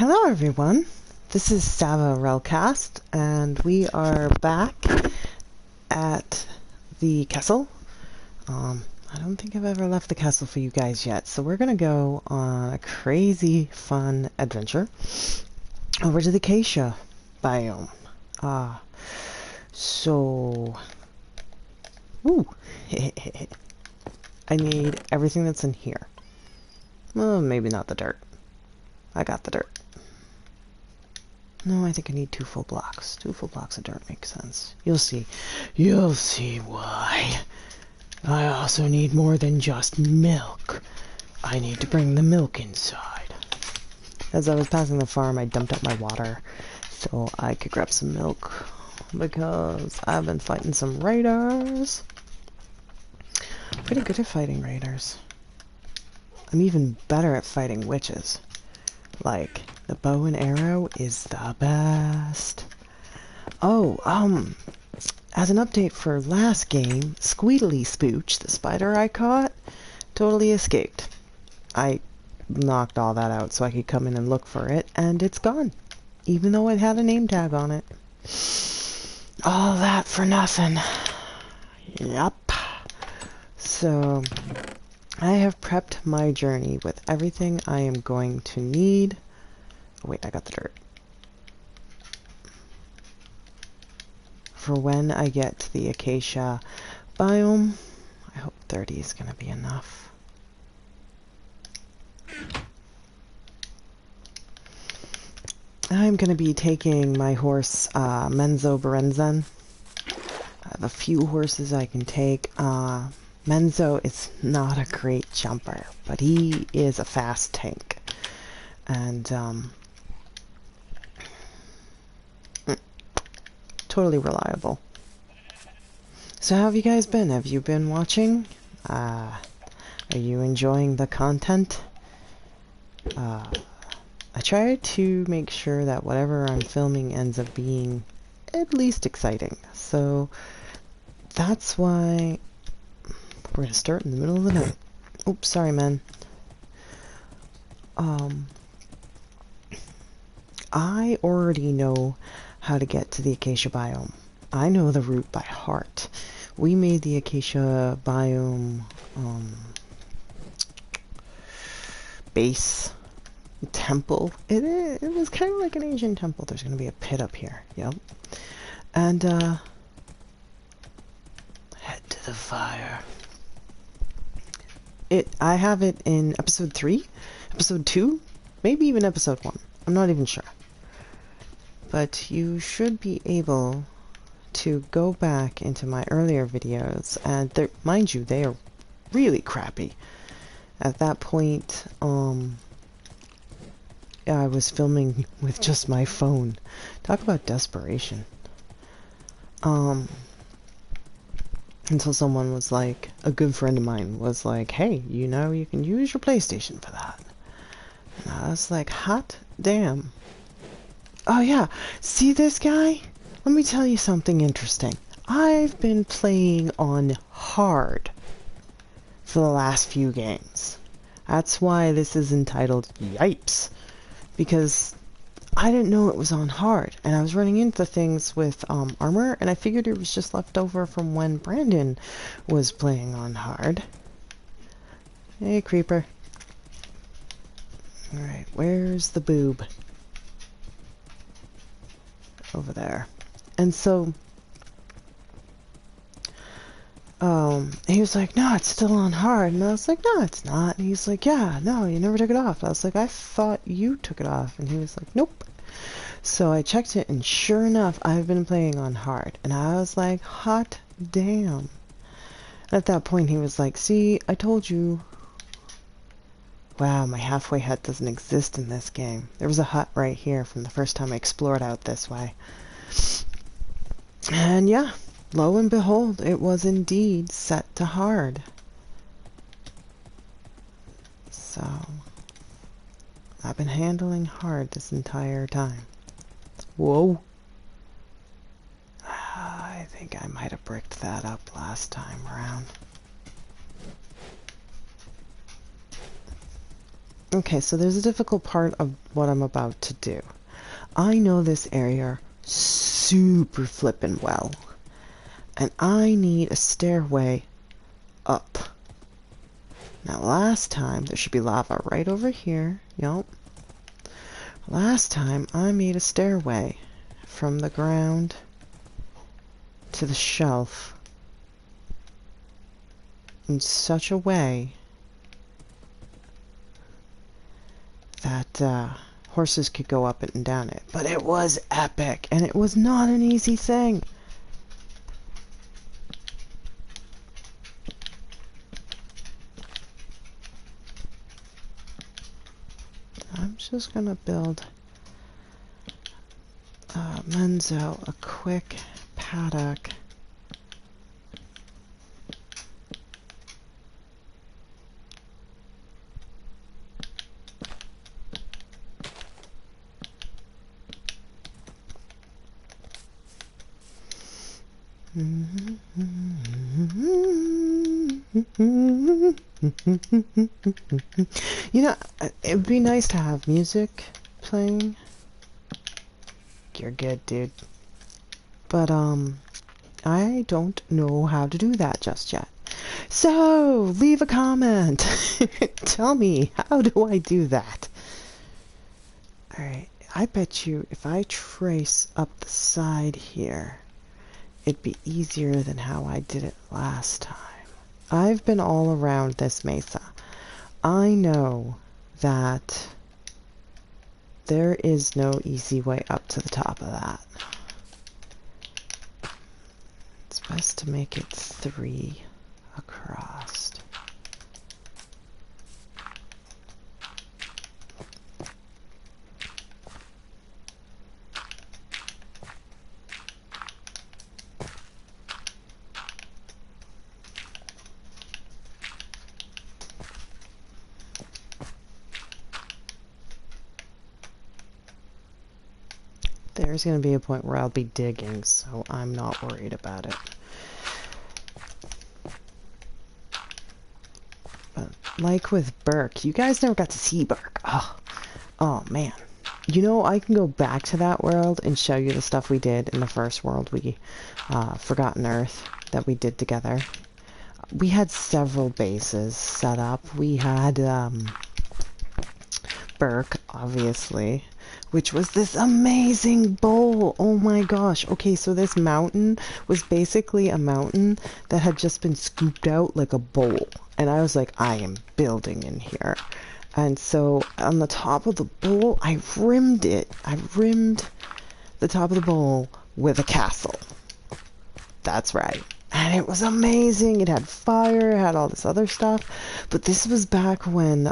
Hello everyone, this is Savah Rellcast, and we are back at the castle. I don't think I've ever left the castle for you guys yet, so we're gonna go on a crazy fun adventure over to the acacia biome. Woo! I need everything that's in here. Well, maybe not the dirt. I got the dirt. No, I think I need 2 full blocks. 2 full blocks of dirt makes sense. You'll see. You'll see why. I also need more than just milk. I need to bring the milk inside. As I was passing the farm, I dumped out my water so I could grab some milk, because I've been fighting some raiders. Pretty good at fighting raiders. I'm even better at fighting witches. Like, the bow and arrow is the best. Oh, as an update for last game, Squeedly Spooch, the spider I caught, totally escaped. I knocked all that out so I could come in and look for it, and it's gone. Even though it had a name tag on it. All that for nothing. Yup. So, I have prepped my journey with everything I am going to need. Oh, wait, I got the dirt. For when I get to the acacia biome. I hope 30 is going to be enough. I'm going to be taking my horse, Menzo Berenzen. I have a few horses I can take. Menzo is not a great jumper, but he is a fast tank. And, totally reliable. So how have you guys been? Have you been watching? Are you enjoying the content? I try to make sure that whatever I'm filming ends up being at least exciting. So that's why we're gonna start in the middle of the night. Oops, sorry, man. I already know how to get to the acacia biome. I know the route by heart. We made the acacia biome base temple. It was kind of like an Asian temple. There's going to be a pit up here. Yep. And head to the fire. I have it in episode 3, episode 2, maybe even episode 1. I'm not even sure. But you should be able to go back into my earlier videos, and mind you, they are really crappy. At that point, I was filming with just my phone. Talk about desperation. Until someone was like, a good friend of mine was like, hey, you know, you can use your PlayStation for that. And I was like, hot damn. Oh yeah, see this guy? Let me tell you something interesting. I've been playing on hard for the last few games. That's why this is entitled Yipes. Because I didn't know it was on hard, and I was running into things with armor, and I figured it was just left over from when Brandon was playing on hard. Hey, creeper. Alright, where's the boob? Over there. And so he was like, no, it's still on hard. And I was like, no, it's not. And he's like, yeah, no, you never took it off. I was like, I thought you took it off. And he was like, nope. So I checked it, and sure enough, I've been playing on hard. And I was like, hot damn. At that point, he was like, see, I told you. Wow, my halfway hut doesn't exist in this game. There was a hut right here from the first time I explored out this way. And yeah, lo and behold, it was indeed set to hard. So, I've been handling hard this entire time. Whoa. I think I might have bricked that up last time around. Okay, so there's a difficult part of what I'm about to do. I know this area super flippin' well. And I need a stairway up. Now last time, there should be lava right over here. Yup. Last time I made a stairway from the ground to the shelf in such a way that horses could go up it and down it. But it was epic, and it was not an easy thing. I'm just gonna build Menzo a quick paddock. You know, it would be nice to have music playing. You're good, dude. But, I don't know how to do that just yet. So, leave a comment. Tell me, how do I do that? Alright, I bet you if I trace up the side here, it'd be easier than how I did it last time. I've been all around this mesa. I know that there is no easy way up to the top of that. It's best to make it 3 across. There's going to be a point where I'll be digging, so I'm not worried about it. But like with Burke, you guys never got to see Burke. Oh man. You know, I can go back to that world and show you the stuff we did in the first world, Forgotten Earth, that we did together. We had several bases set up. We had Burke, obviously, which was this amazing bowl. Oh my gosh. Okay, so this mountain was basically a mountain that had just been scooped out like a bowl. And I was like, I am building in here. And so on the top of the bowl, I rimmed it. I rimmed the top of the bowl with a castle. That's right. And it was amazing. It had fire, it had all this other stuff. But this was back when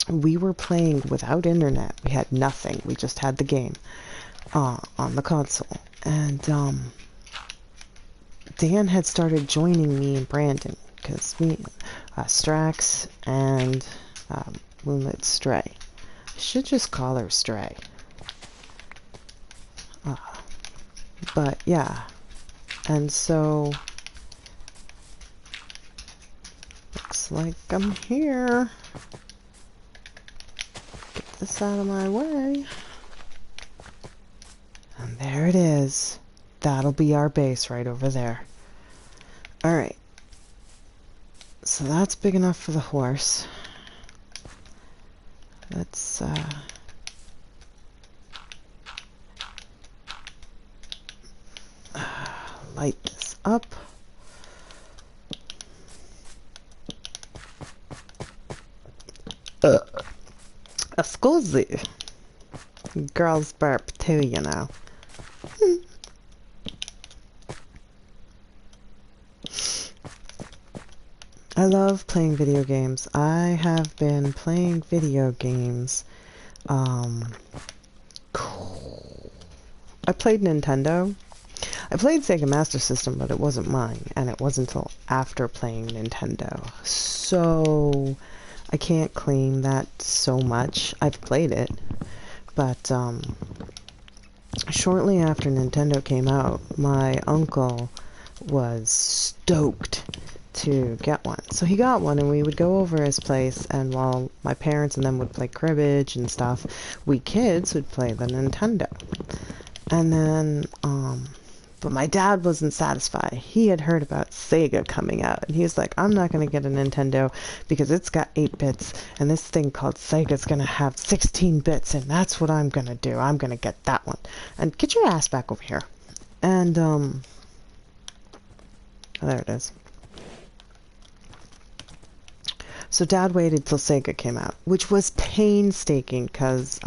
we were playing without internet. We had nothing. We just had the game on the console. And Dan had started joining me and Brandon, because we, Strax and Moonlit Stray. I should just call her Stray. But yeah. And so, looks like I'm here. Get this out of my way. And there it is. That'll be our base right over there. Alright. So that's big enough for the horse. Let's light this up. Scusi. Girls burp too, you know. I love playing video games. I have been playing video games. I played Nintendo. I played Sega Master System, but it wasn't mine, and it wasn't until after playing Nintendo. So I can't claim that so much. I've played it, but shortly after Nintendo came out, my uncle was stoked to get one. So he got one, and we would go over his place, and while my parents and them would play cribbage and stuff, we kids would play the Nintendo. And then, but my dad wasn't satisfied. He had heard about Sega coming out, and he was like, I'm not going to get a Nintendo because it's got 8 bits, and this thing called Sega's going to have 16 bits, and that's what I'm going to do. I'm going to get that one. And get your ass back over here. And, oh, there it is. So Dad waited till Sega came out, which was painstaking because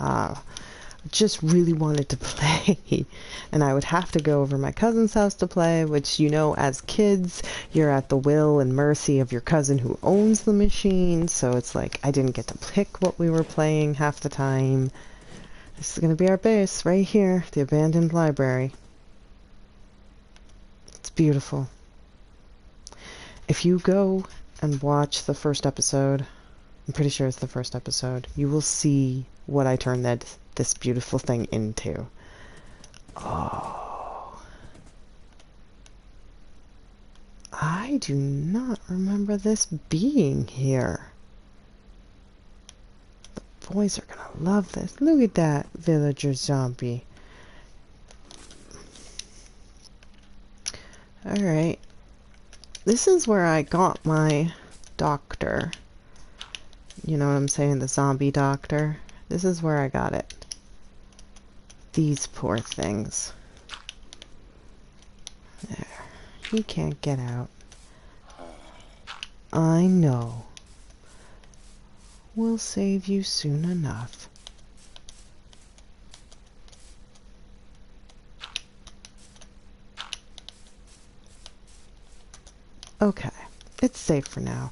just really wanted to play. And I would have to go over my cousin's house to play, which, you know, as kids, you're at the will and mercy of your cousin who owns the machine. So it's like I didn't get to pick what we were playing half the time. This is going to be our base right here, the abandoned library. It's beautiful. If you go and watch the first episode, I'm pretty sure it's the first episode, you will see what I turned this beautiful thing into. Oh. I do not remember this being here. The boys are gonna love this. Look at that villager zombie. Alright. This is where I got my doctor. You know what I'm saying? The zombie doctor. This is where I got it. These poor things. There. He can't get out. I know. We'll save you soon enough. Okay, it's safe for now.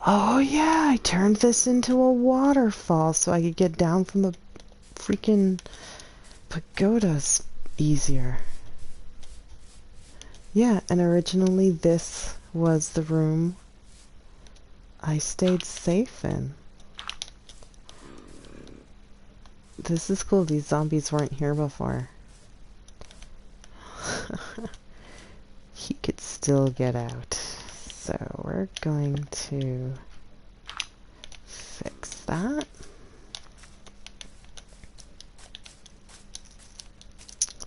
Oh yeah, I turned this into a waterfall so I could get down from the freaking pagodas easier. Yeah, and originally this was the room I stayed safe in. This is cool, these zombies weren't here before. He could still get out. So we're going to fix that.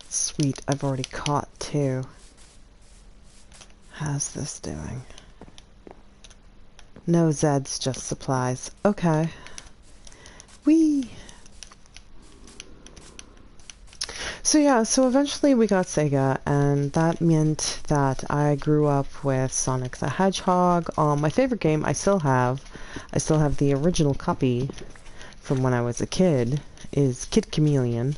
Sweet, I've already caught 2. How's this doing? No Zeds, just supplies. Okay. Whee! So yeah, so eventually we got Sega, and that meant that I grew up with Sonic the Hedgehog. My favorite game I still have the original copy from when I was a kid, is Kid Chameleon.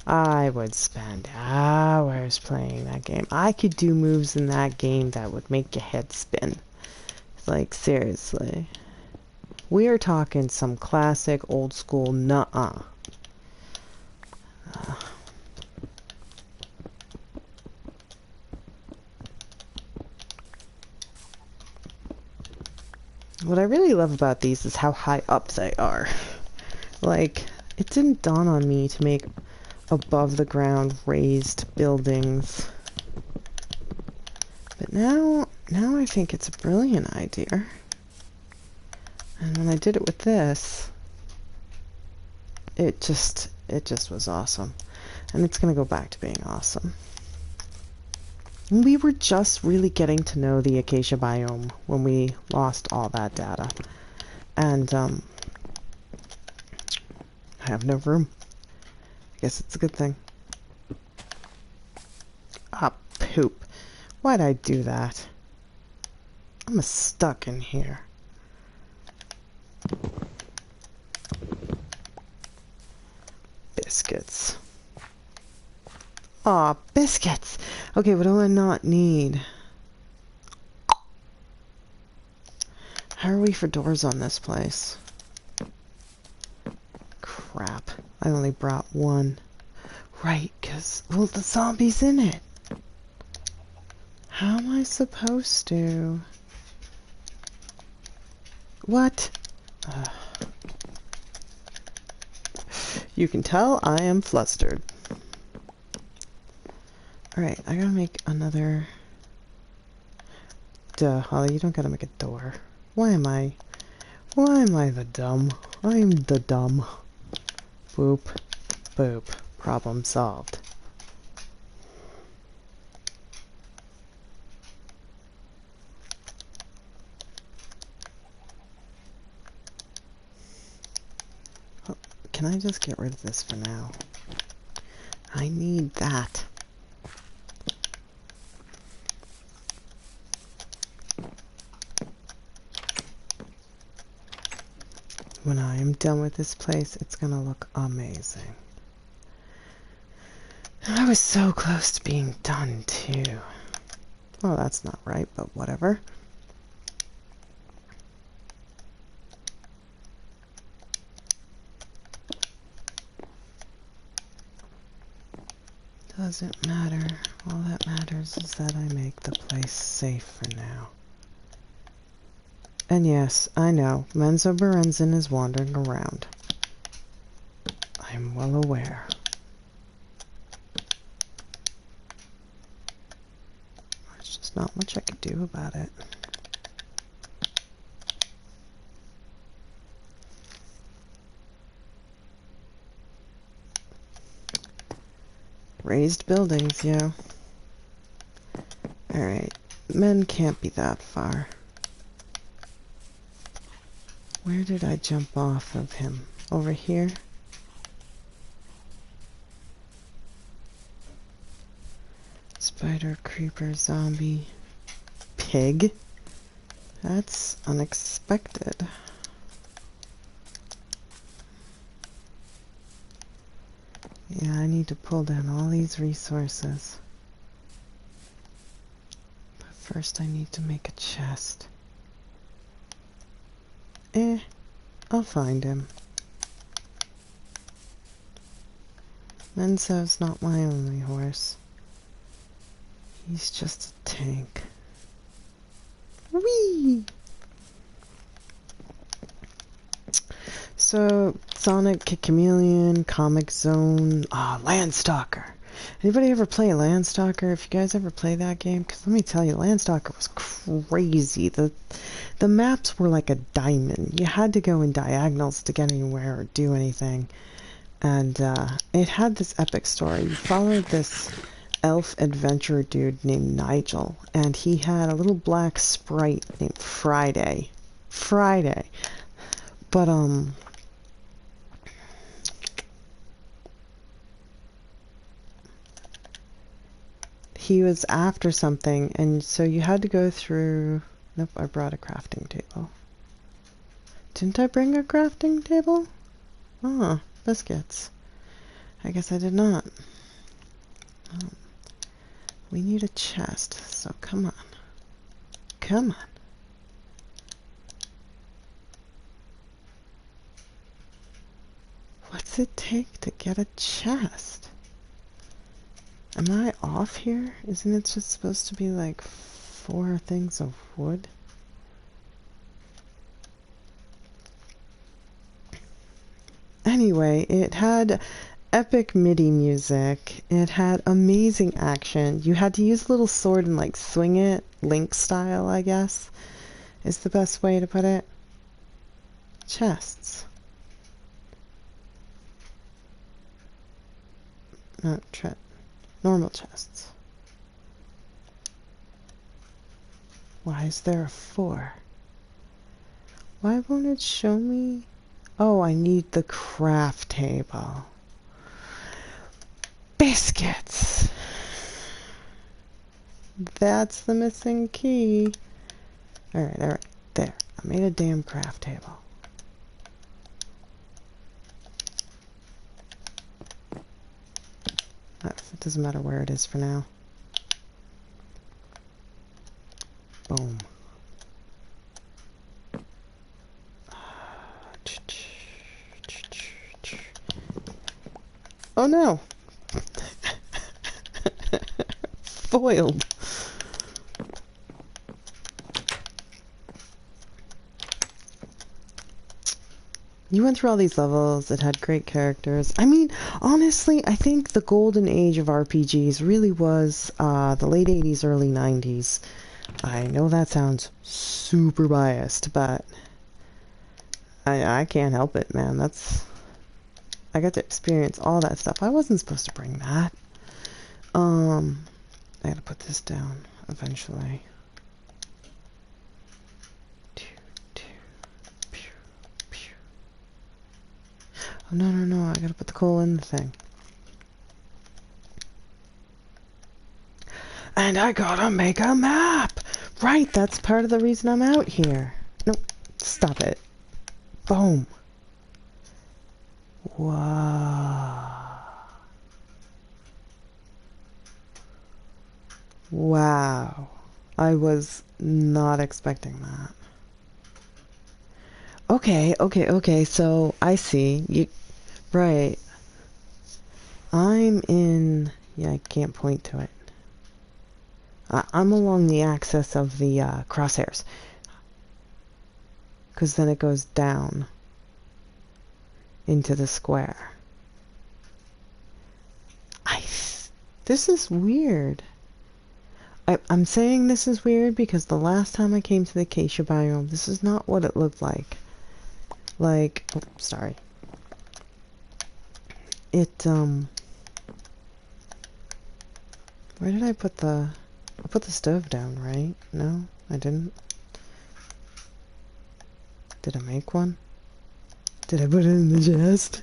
I would spend hours playing that game. I could do moves in that game that would make your head spin. Like, seriously. We are talking some classic, old school, nuh-uh. What I really love about these is how high up they are. Like, it didn't dawn on me to make above the ground raised buildings. But now I think it's a brilliant idea. And when I did it with this, it just was awesome. And it's gonna go back to being awesome. We were just really getting to know the acacia biome when we lost all that data. And, I have no room. I guess it's a good thing. Ah, poop. Why'd I do that? I'm stuck in here. Biscuits. Aw, biscuits! Okay, what do I not need? How are we for doors on this place? Crap. I only brought 1. Right, because, well, the zombie's in it. How am I supposed to? What? You can tell I am flustered. Alright, I gotta make another... Duh, Holly, you don't gotta make a door. Why am I the dumb? I'm the dumb. Boop. Boop. Problem solved. Oh, can I just get rid of this for now? I need that. When I am done with this place, it's gonna look amazing. I was so close to being done, too. Well, that's not right, but whatever. Doesn't matter. All that matters is that I make the place safe for now. And yes, I know, Menzo Berenzin is wandering around. I'm well aware. There's just not much I could do about it. Raised buildings, yeah. Alright, men can't be that far. Where did I jump off of him? Over here? Spider, creeper, zombie, pig? That's unexpected. Yeah, I need to pull down all these resources. But first I need to make a chest. I'll find him. Menzo's not my only horse. He's just a tank. Whee! So, Sonic, Kid Chameleon, Comic Zone, Landstalker. Anybody ever play Landstalker? If you guys ever play that game, because let me tell you, Landstalker was crazy. The maps were like a diamond. You had to go in diagonals to get anywhere or do anything. And it had this epic story. You followed this elf adventurer dude named Nigel, and he had a little black sprite named Friday. But he was after something, and so you had to go through... Nope, I brought a crafting table. Didn't I bring a crafting table? Oh, biscuits. I guess I did not. We need a chest, so come on. Come on. What's it take to get a chest? Am I off here? Isn't it just supposed to be like 4 things of wood? Anyway, it had epic MIDI music. It had amazing action. You had to use a little sword and like swing it, Link style, I guess, is the best way to put it. Chests. No, normal chests. Why is there a 4? Why won't it show me? Oh, I need the craft table. Biscuits! That's the missing key. Alright, there. I made a damn craft table. It doesn't matter where it is for now. Boom. Oh no! Foiled. You went through all these levels, it had great characters. I mean, honestly, I think the golden age of RPGs really was the late 80s, early 90s. I know that sounds super biased, but I can't help it, man. I got to experience all that stuff. I wasn't supposed to bring that. I gotta put this down eventually. Oh, no, I gotta put the coal in the thing. And I gotta make a map! Right, that's part of the reason I'm out here. No, stop it. Boom. Wow. Wow. I was not expecting that. Okay, so I see. Right. I'm in... Yeah, I can't point to it. I'm along the axis of the crosshairs. Because then it goes down into the square. This is weird. I'm saying this is weird because the last time I came to the acacia biome, this is not what it looked like. Like, oh, sorry. Where did I put I put the stove down, right? No, I didn't. Did I make one? Did I put it in the chest?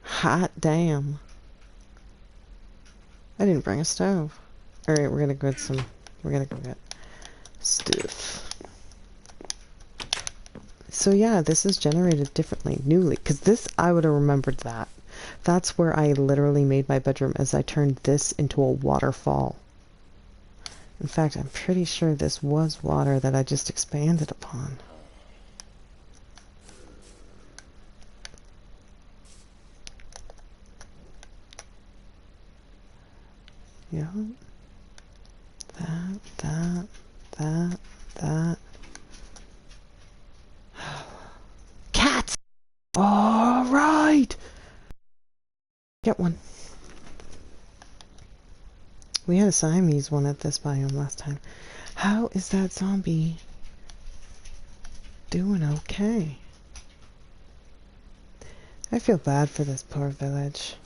Hot damn. I didn't bring a stove. Alright, we're gonna go get stuff. So yeah, this is generated differently, newly. Because this, I would have remembered that. That's where I literally made my bedroom, as I turned this into a waterfall. In fact, I'm pretty sure this was water that I just expanded upon. Yeah. That. Cats! Alright! Get one. We had a Siamese one at this biome last time. How is that zombie doing okay? I feel bad for this poor village.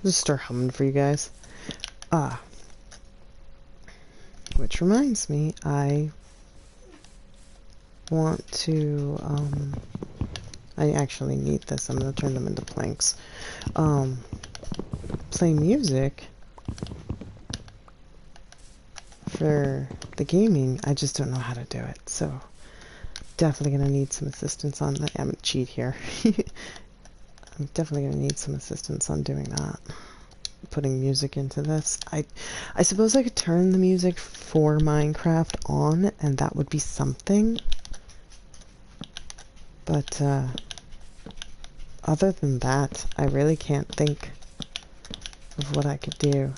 I'll just start humming for you guys. Which reminds me, I want to, I actually need this. I'm gonna turn them into planks. Play music for the gaming. I just don't know how to do it, so definitely gonna need some assistance on that. I'm gonna cheat here. I'm definitely gonna need some assistance on doing that. Putting music into this. I suppose I could turn the music for Minecraft on, and that would be something. But other than that, I really can't think of what I could do.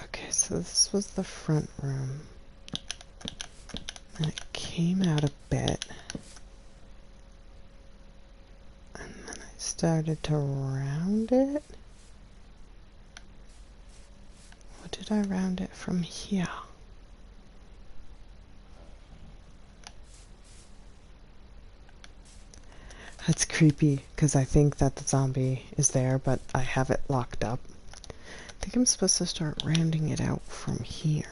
Okay, so this was the front room. And it came out a bit. And then I started to round it. Or did I round it from here? That's creepy, because I think that the zombie is there, but I have it locked up. I think I'm supposed to start rounding it out from here.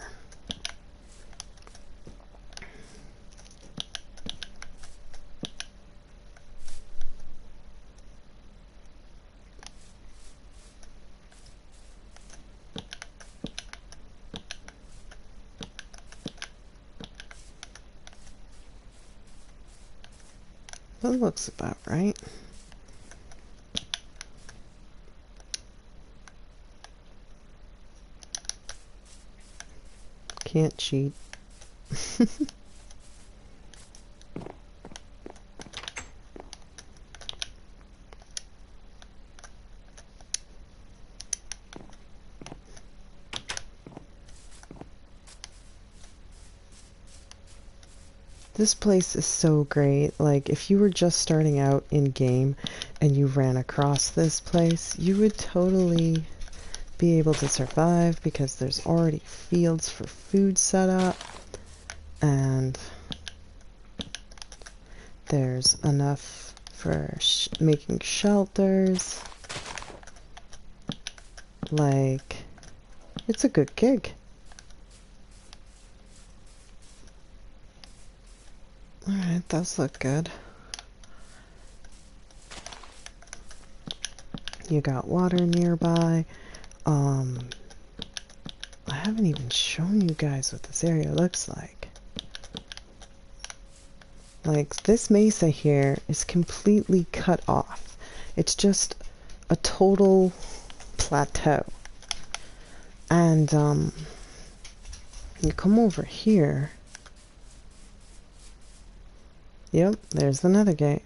That looks about right. Can't cheat. This place is so great. Like, if you were just starting out in game and you ran across this place, you would totally be able to survive because there's already fields for food set up, and there's enough for making shelters. Like, it's a good gig. Alright, those look good. You got water nearby. I haven't even shown you guys what this area looks like. Like, this mesa here is completely cut off. It's just a total plateau. And, you come over here. Yep, there's the nether gate.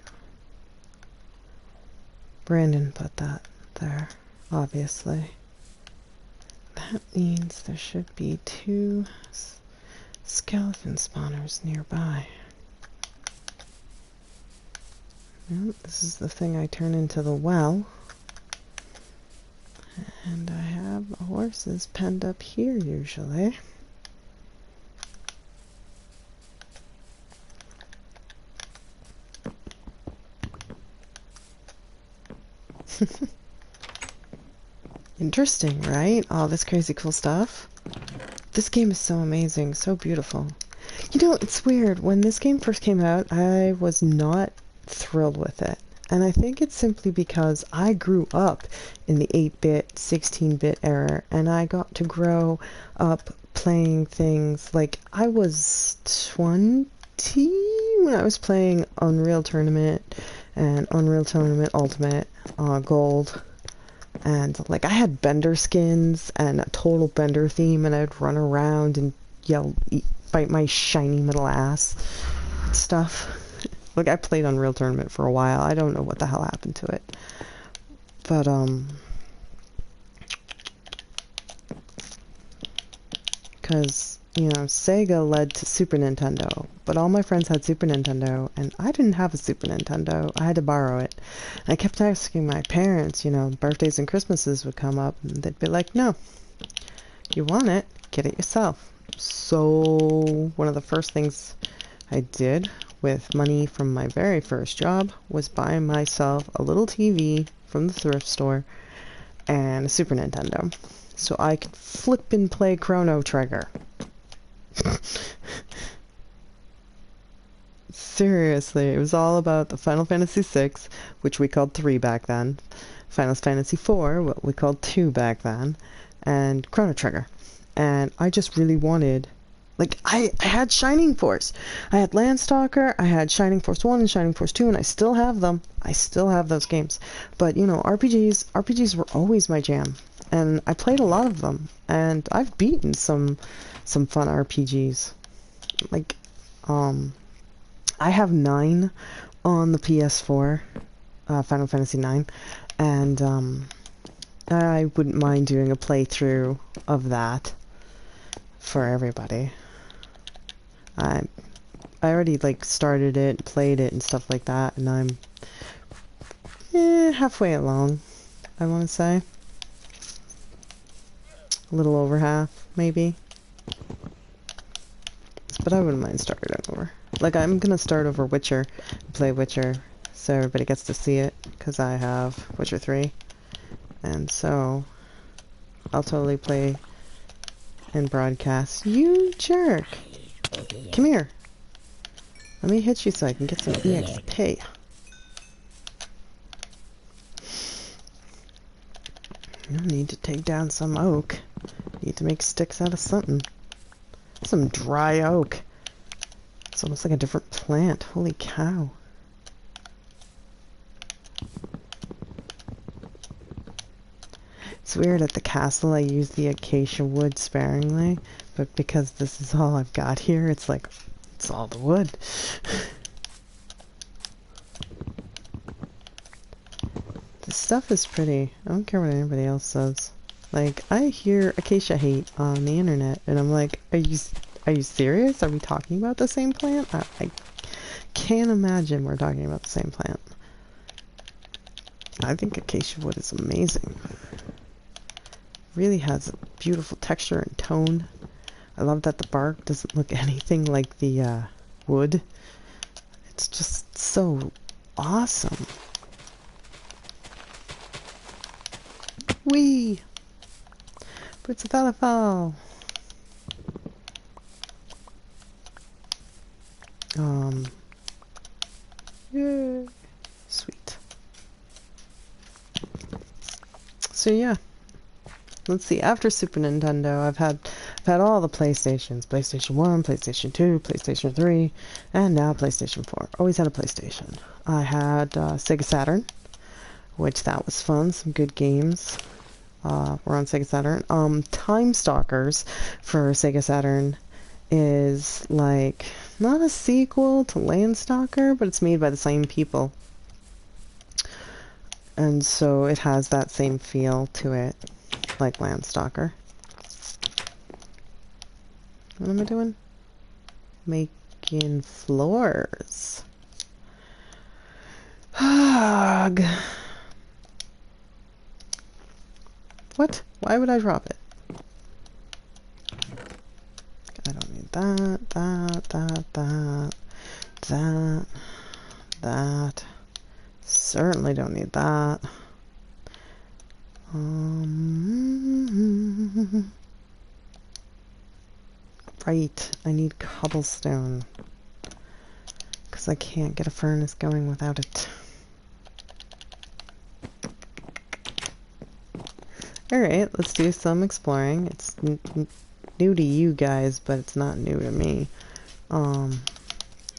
Brandon put that there, obviously. That means there should be 2 skeleton spawners nearby. Yep, this is the thing I turn into the well. And I have horses penned up here usually. Interesting, right? All this crazy cool stuff. This game is so amazing, so beautiful. You know, it's weird. When this game first came out, I was not thrilled with it. And I think it's simply because I grew up in the 8-bit, 16-bit era, and I got to grow up playing things like I was 20 when I was playing Unreal Tournament and Unreal Tournament Ultimate Gold. And like I had Bender skins and a total Bender theme, and I'd run around and yell, bite my shiny middle ass stuff. Like, I played Unreal Tournament for a while. I don't know what the hell happened to it. But, because, you know, Sega led to Super Nintendo. But all my friends had Super Nintendo, and I didn't have a Super Nintendo. I had to borrow it. And I kept asking my parents, you know, birthdays and Christmases would come up, and they'd be like, no, you want it, get it yourself. So, one of the first things I did with money from my very first job was buy myself a little TV from the thrift store and a Super Nintendo so I could flip and play Chrono Trigger. Seriously, it was all about the Final Fantasy VI, which we called 3 back then, Final Fantasy IV, what we called 2 back then, and Chrono Trigger. And I just really wanted, like, I had Shining Force. I had Landstalker, I had Shining Force 1 and Shining Force 2, and I still have them. I still have those games. But, you know, RPGs were always my jam. And I played a lot of them. And I've beaten some fun RPGs. Like, I have 9 on the PS4, Final Fantasy 9. And, I wouldn't mind doing a playthrough of that for everybody. I already like started it, played it and stuff like that, and I'm halfway along, I want to say. A little over half, maybe. But I wouldn't mind starting over. Like, I'm gonna start over Witcher, play Witcher, so everybody gets to see it, because I have Witcher 3. And so, I'll totally play and broadcast. You jerk! Come here. Let me hit you so I can get some EXP. I need to take down some oak. Need to make sticks out of something. Some dry oak. It's almost like a different plant. Holy cow. It's weird, at the castle I use the acacia wood sparingly, but because this is all I've got here, it's like, it's all the wood. This stuff is pretty. I don't care what anybody else says. Like, I hear acacia hate on the internet, and I'm like, Are you serious? Are we talking about the same plant? I can't imagine we're talking about the same plant. I think acacia wood is amazing. Really has a beautiful texture and tone. I love that the bark doesn't look anything like the wood. It's just so awesome. Whee! Birds of Fall. Yay. Sweet. So yeah. Let's see, after Super Nintendo, I've had all the PlayStations. PlayStation 1, PlayStation 2, PlayStation 3, and now PlayStation 4. Always had a PlayStation. I had Sega Saturn, which that was fun. Some good games were on Sega Saturn. Time Stalkers for Sega Saturn is like not a sequel to Landstalker, but it's made by the same people. And so it has that same feel to it, like Landstalker. What am I doing? Making floors. Hug. What? Why would I drop it? I don't need that. Certainly don't need that. Right, I need cobblestone. Because I can't get a furnace going without it. Alright, let's do some exploring. It's new to you guys, but it's not new to me.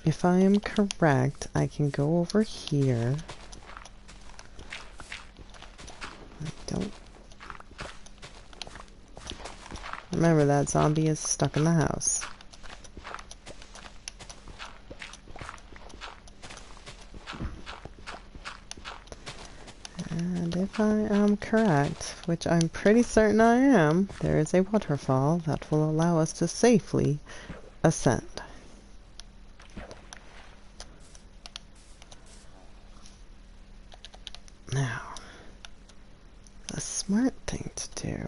If I am correct, I can go over here. I don't... Remember, that zombie is stuck in the house. And if I am correct, which I'm pretty certain I am, there is a waterfall that will allow us to safely ascend. Now, the smart thing to do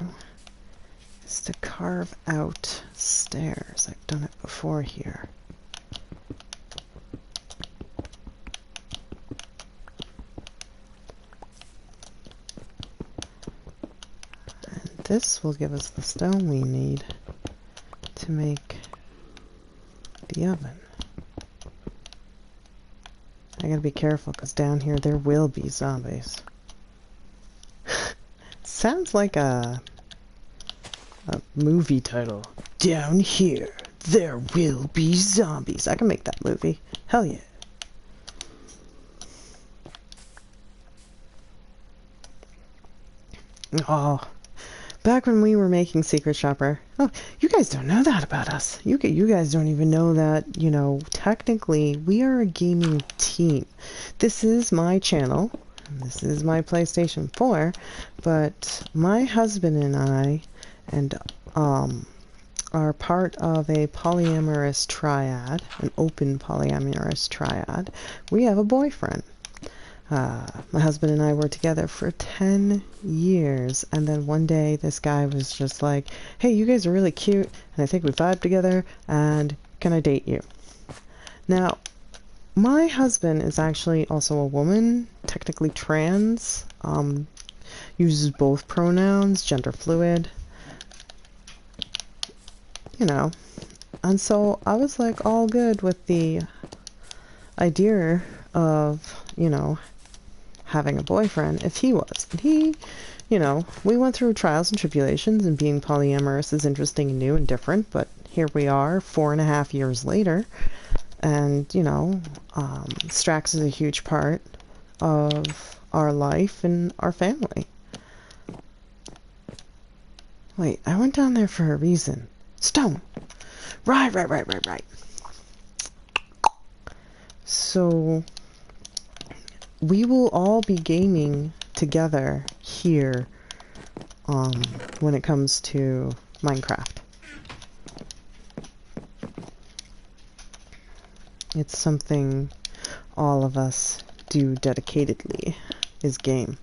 is to carve out stairs. I've done it before here. And this will give us the stone we need to make the oven. I gotta be careful because down here there will be zombies. Sounds like a movie title. Down here, there will be zombies. I can make that movie. Hell yeah. Oh, back when we were making Secret Shopper. Oh, you guys don't know that about us. You guys don't even know that, you know, technically we are a gaming team. This is my channel. This is my PlayStation 4, but my husband and I are part of a polyamorous triad, an open polyamorous triad. We have a boyfriend. My husband and I were together for 10 years, and then one day this guy was just like, hey, you guys are really cute, and I think we vibe together, and can I date you? Now, my husband is actually also a woman, technically trans, uses both pronouns, gender fluid, you know. And so I was like all good with the idea of, you know, having a boyfriend if he was. And he, you know, we went through trials and tribulations, and being polyamorous is interesting and new and different, but here we are 4.5 years later. And, you know, Strax is a huge part of our life and our family. Wait, I went down there for a reason. Stone! Right. So, we will all be gaming together here, when it comes to Minecraft. It's something all of us do dedicatedly, is game.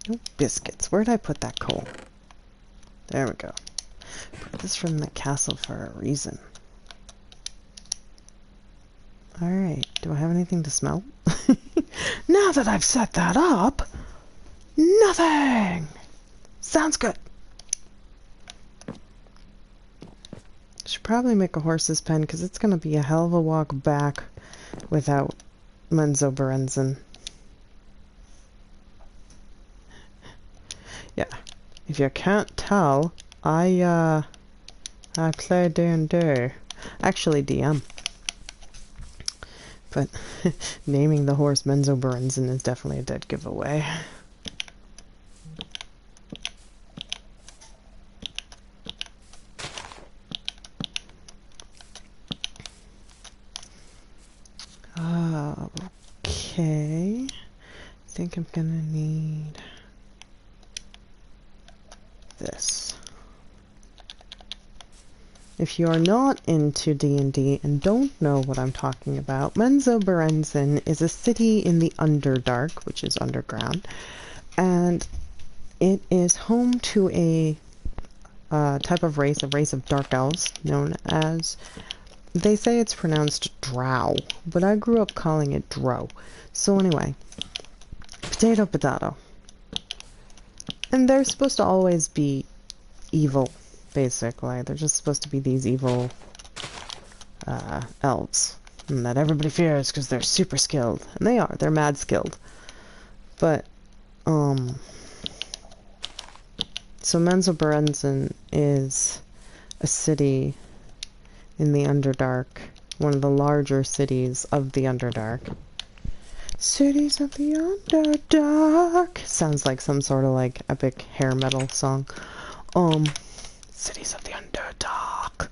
Oh, biscuits. Where'd I put that coal? There we go. Put this from the castle for a reason. Alright, do I have anything to smelt? Now that I've set that up, nothing! Sounds good. Should probably make a horse's pen, because it's going to be a hell of a walk back without Menzoberranzan. Yeah, if you can't tell, I play D&D. Actually, DM. But naming the horse Menzoberranzan is definitely a dead giveaway. Okay. I think I'm gonna need this. If you are not into D&D and don't know what I'm talking about, Menzoberranzan is a city in the Underdark, which is underground, and it is home to a type of race, a race of dark elves, known as, they say it's pronounced drow, but I grew up calling it dro. So anyway, potato, potato. And they're supposed to always be evil, basically. They're just supposed to be these evil elves and that everybody fears because they're super skilled. And they are. They're mad skilled. But, so Menzoberranzan is a city in the Underdark. One of the larger cities of the Underdark. Cities of the Underdark. Sounds like some sort of like epic hair metal song. Cities of the Underdark.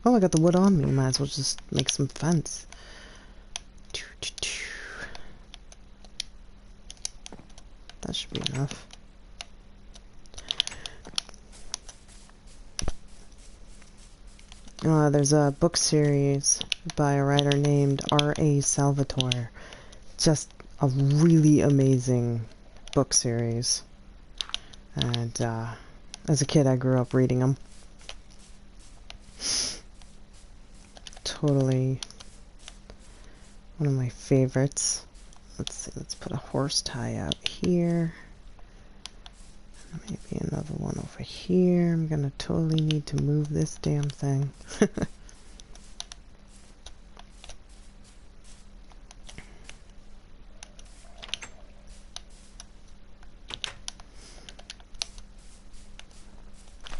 Oh, I got the wood on me. Might as well just make some fence. That should be enough. There's a book series by a writer named R.A. Salvatore. Just a really amazing book series. And as a kid, I grew up reading them. Totally one of my favorites. Let's see, let's put a horse tie out here. Maybe another one over here. I'm gonna totally need to move this damn thing.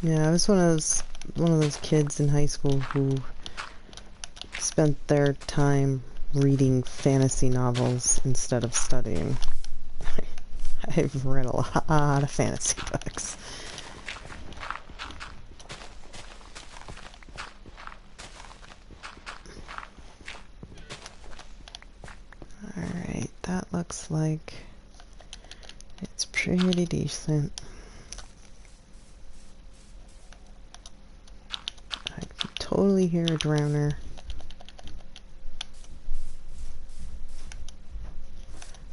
Yeah, I was one of those kids in high school who spent their time reading fantasy novels instead of studying. I've read a lot of fantasy books. Alright, that looks like it's pretty decent. I can totally hear a drowner.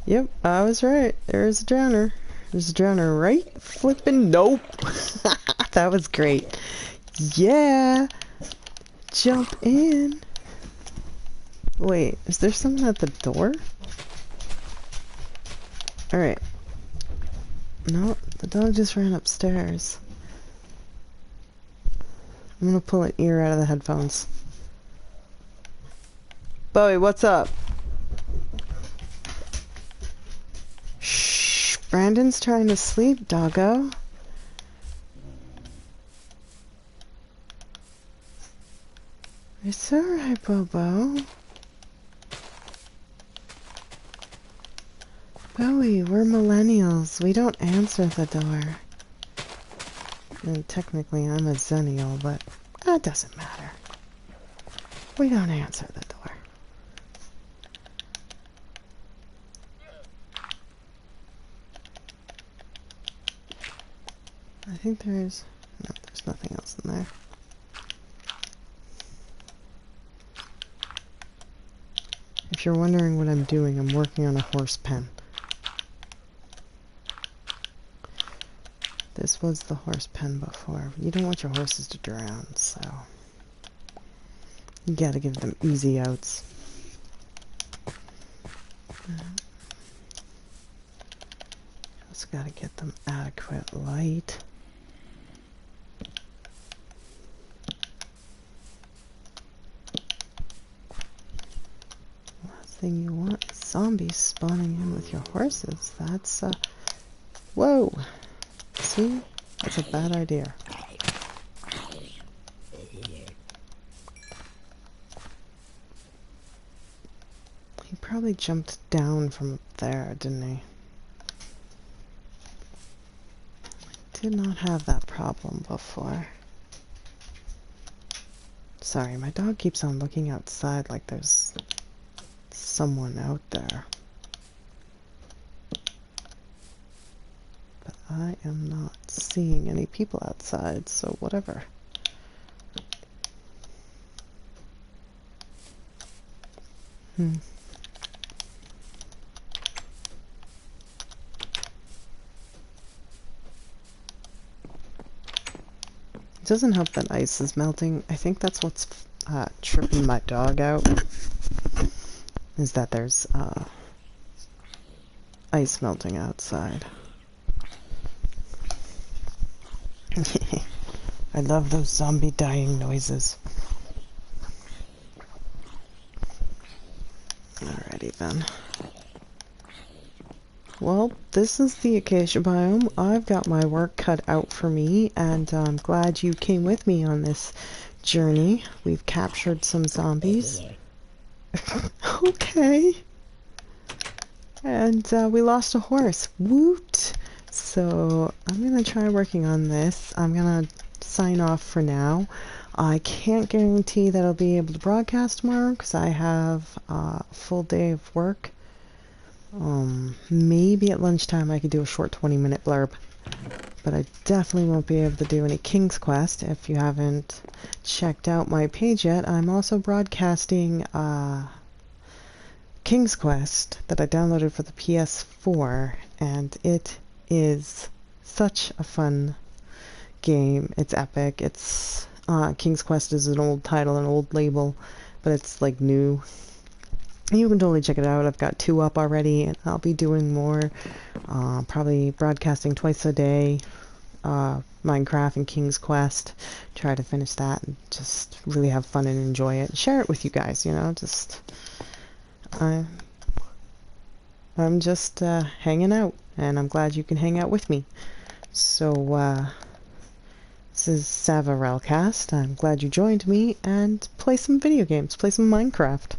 Yep, I was right. There's a drowner. There's a drowner right flippin' nope. That was great. Yeah. Jump in. Wait, is there someone at the door? Alright. No, the dog just ran upstairs. I'm gonna pull an ear out of the headphones. Bowie, what's up? Brandon's trying to sleep, doggo. It's alright, Bobo. Bowie, we're millennials. We don't answer the door. And technically, I'm a zennial, but that doesn't matter. We don't answer the door. I think there's anything else in there. If you're wondering what I'm doing, I'm working on a horse pen. This was the horse pen before. You don't want your horses to drown, so you gotta give them easy outs. Just gotta get them adequate light. Last thing you want is zombies spawning in with your horses. That's whoa! See? That's a bad idea. He probably jumped down from up there, didn't he? Did not have that problem before. Sorry, my dog keeps on looking outside like there's someone out there. But I am not seeing any people outside, so whatever. It doesn't help that ice is melting. I think that's what's tripping my dog out, is that there's ice melting outside. I love those zombie dying noises. Alrighty then. Well, this is the acacia biome. I've got my work cut out for me, and I'm glad you came with me on this journey. We've captured some zombies. Okay. And we lost a horse. Woot! So I'm going to try working on this. I'm going to sign off for now. I can't guarantee that I'll be able to broadcast tomorrow because I have a full day of work. Maybe at lunchtime I could do a short 20-minute blurb, but I definitely won't be able to do any King's Quest. If you haven't checked out my page yet, I'm also broadcasting King's Quest that I downloaded for the PS4, and it is such a fun game. It's epic. It's King's Quest is an old title, an old label, but it's like new. You can totally check it out. I've got 2 up already, and I'll be doing more. Probably broadcasting twice a day. Minecraft and King's Quest. Try to finish that and just really have fun and enjoy it. Share it with you guys, you know. Just I'm just hanging out, and I'm glad you can hang out with me. So this is Savah Rellcast. I'm glad you joined me, and play some video games. Play some Minecraft.